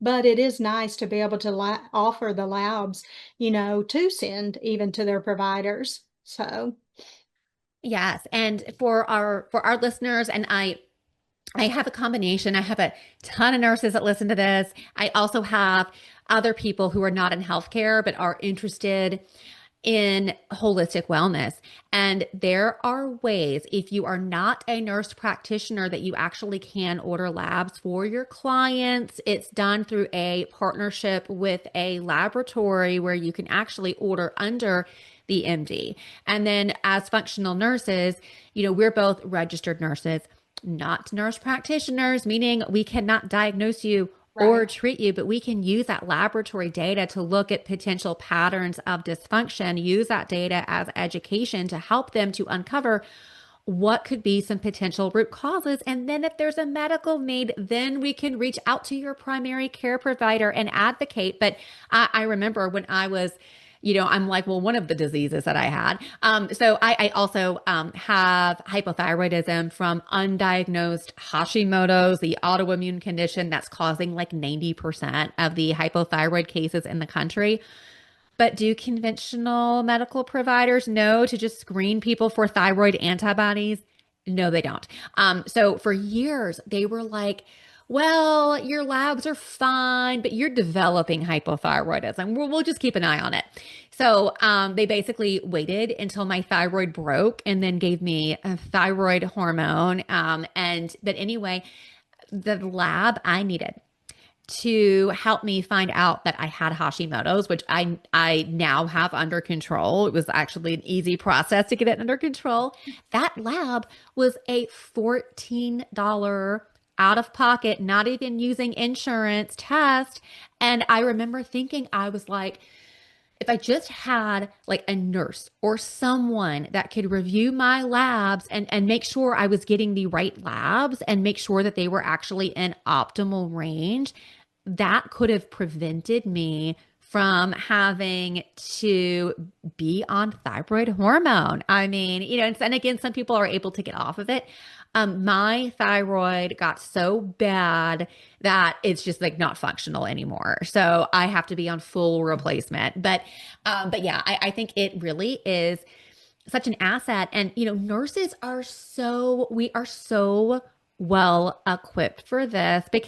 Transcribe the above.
but it is nice to be able to offer the labs, to send even to their providers. So, Yes. And for our listeners, and I have a combination. I have a ton of nurses that listen to this. I also have other people who are not in healthcare but are interested in holistic wellness. And there are ways, if you are not a nurse practitioner, that you actually can order labs for your clients. It's done through a partnership with a laboratory where you can actually order under the MD. And then as functional nurses, we're both registered nurses, not nurse practitioners, meaning we cannot diagnose you or right. treat you, but we can use that laboratory data to look at potential patterns of dysfunction, use that data as education to help them to uncover what could be some potential root causes. And then if there's a medical need, then we can reach out to your primary care provider and advocate. But I remember when I was, I'm like, well, one of the diseases that I had. So I also have hypothyroidism from undiagnosed Hashimoto's, the autoimmune condition that's causing like 90% of the hypothyroid cases in the country. But do conventional medical providers know to just screen people for thyroid antibodies? No, they don't. So for years, they were like, well, your labs are fine, but you're developing hypothyroidism. We'll just keep an eye on it. So they basically waited until my thyroid broke and then gave me a thyroid hormone. But anyway, the lab I needed to help me find out that I had Hashimoto's, which I now have under control. It was actually an easy process to get it under control. That lab was a $14 out of pocket, not even using insurance test. And I remember thinking, I was like, if I just had like a nurse or someone that could review my labs and make sure I was getting the right labs and make sure that they were actually in optimal range, that could have prevented me from having to be on thyroid hormone. I mean, and again, some people are able to get off of it. My thyroid got so bad that it's just like not functional anymore. So I have to be on full replacement. But yeah, I think it really is such an asset. And, nurses we are so well equipped for this because